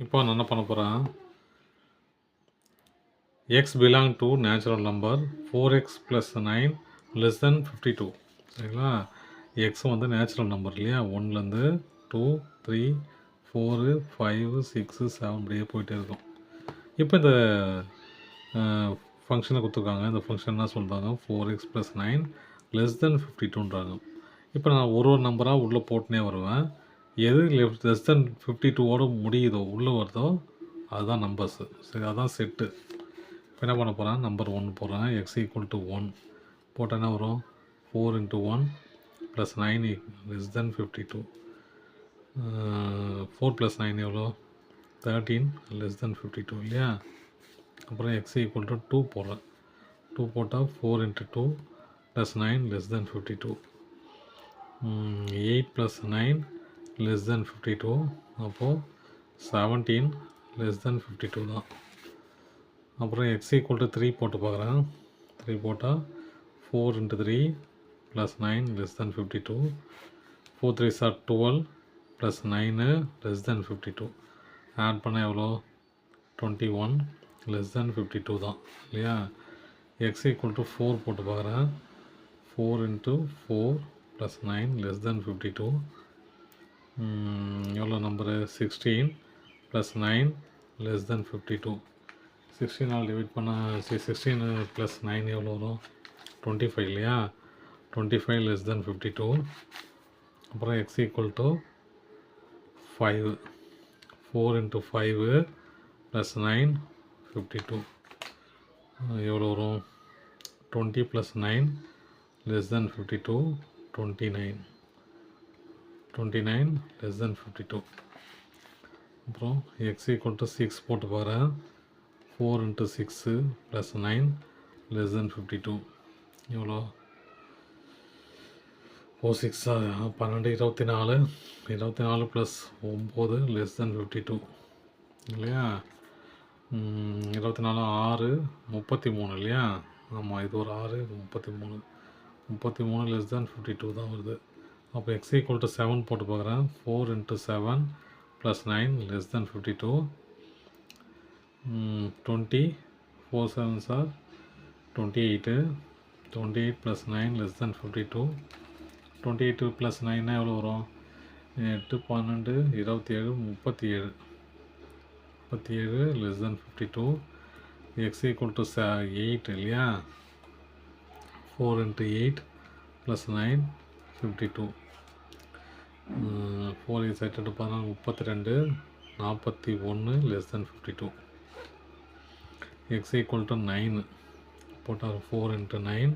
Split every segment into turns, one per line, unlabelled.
இப்போ நான் என்ன பண்ண போகிறேன், X belong to natural number 4x + 9 <= 52. சரிங்களா? எக்ஸ் வந்து நேச்சுரல் நம்பர் இல்லையா, 1லேருந்து 2 3 4 5 6 7 அப்படியே போயிட்டே இருக்கும். இப்போ இந்த ஃபங்க்ஷனை கொடுத்துருக்காங்க. இந்த ஃபங்க்ஷன் என்ன சொல்கிறாங்க, 4x + 9 <= 52ன்றாங்க. இப்போ நான் ஒரு நம்பராக உள்ளே போட்டுனே வருவேன். எது <52ஓட முடியுதோ உள்ளே வருதோ அதுதான் நம்பர்ஸு. சரி, அதுதான் செட்டு. இப்போ என்ன பண்ண போகிறேன், நம்பர் 1 போடுறேன். x = 1 போட்டால் என்ன வரும், 4 × 1 + 9 <= 52. 4 + 9 எவ்வளோ, 13 <= 52 இல்லையா? அப்புறம் x = 2 போடுறேன். 2 போட்டால் 4 × 2 + 9 <= 52. 8 + 9 <= 52. அப்போது 17 <= 52 தான். அப்புறம் x = 3 போட்டு பார்க்குறேன். 3 போட்டால் 4 × 3 + 9 <= 52. 4 3s are 12 + 9 <= 52. ஆட் பண்ணால் எவ்வளோ, 21 <= 52 தான் இல்லையா? x = 4 போட்டு பார்க்குறேன். 4 × 4 + 9 <= 52. எவ்வளோ நம்பரு, 16 + 9 <= 52. 16 டிவைட் பண்ணால் 16 + 9 எவ்வளோ வரும், 25 இல்லையா? 25 <= 52. அப்புறம் x = 5. 4 × 5 + 9 52. எவ்வளோ வரும், 20 + 9 <= 52. 29 <= 52. அப்புறம் x = 6 போட்டு பாருங்கள். 4 × 6 + 9 <= 52. எவ்வளோ, 4 6 12 24 24 + 9 <= 52 இல்லையா? 24 6 33 இல்லையா? ஆமாம், இது ஒரு 6 33 33 <= 52 தான் வருது. அப்போ x = 7 போட்டு பார்க்குறேன். 4 × 7 + 9 <= 52. 20 4 7s are 28. 28 + 9 <= 52. 28 + 9 எவ்வளோ வரும், 8 12 27 37 37 <= 52. x = 8 இல்லையா? 4 × 8 + 9 52. 4 is 8 32 41 <= 52. x = 9 போட்டால் 4 × 9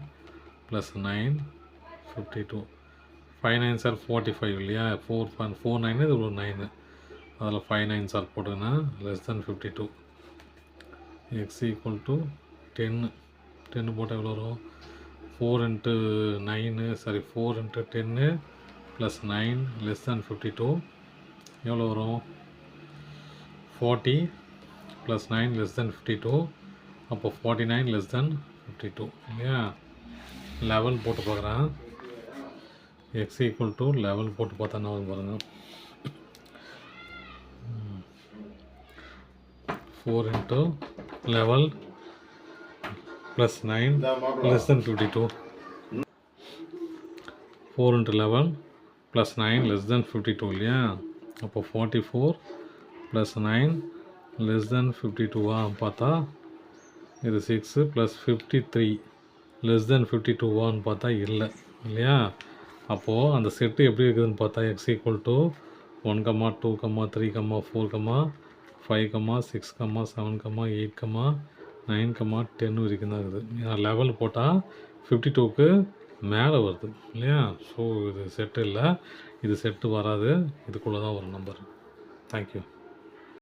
+ 9 52. 5 9s are 45 இல்லையா? 4 9 இது ஒரு 9, அதில் 5 9s are போட்டுங்கன்னா <= 52. x = 10. 10 போட்டால் எவ்வளோ வரும், 4 × 9 4 × 10 + 9 <= 52. எவ்வளோ வரும், 40 + 9 <= 52. அப்போ 49 <= 52 இல்லையா? 11 போட்டு பார்க்குறேன். x = 11 போட்டு பார்த்தா என்ன வரும் பாருங்கள். 4 × 11 + 9 <= 52. 4 × 11 + 9 <= 52 இல்லையா? அப்போ 44 + 9 <= 52 பார்த்தா இது 6 + 53 <= 52 பார்த்தா இல்லை இல்லையா? அப்போது அந்த செட்டு எப்படி இருக்குதுன்னு பார்த்தா x = 1, 2, 3, 4, 5, 6, 7, 8, 9, 10 வரைக்கும் தான் இருக்குது. ஏன்னா 11 போட்டால் 52க்கு மேலே வருது இல்லையா? ஸோ இது செட்டு இல்லை, இது செட்டு வராது, இதுக்குள்ளே தான் வரும் நம்பர். தேங்க்யூ.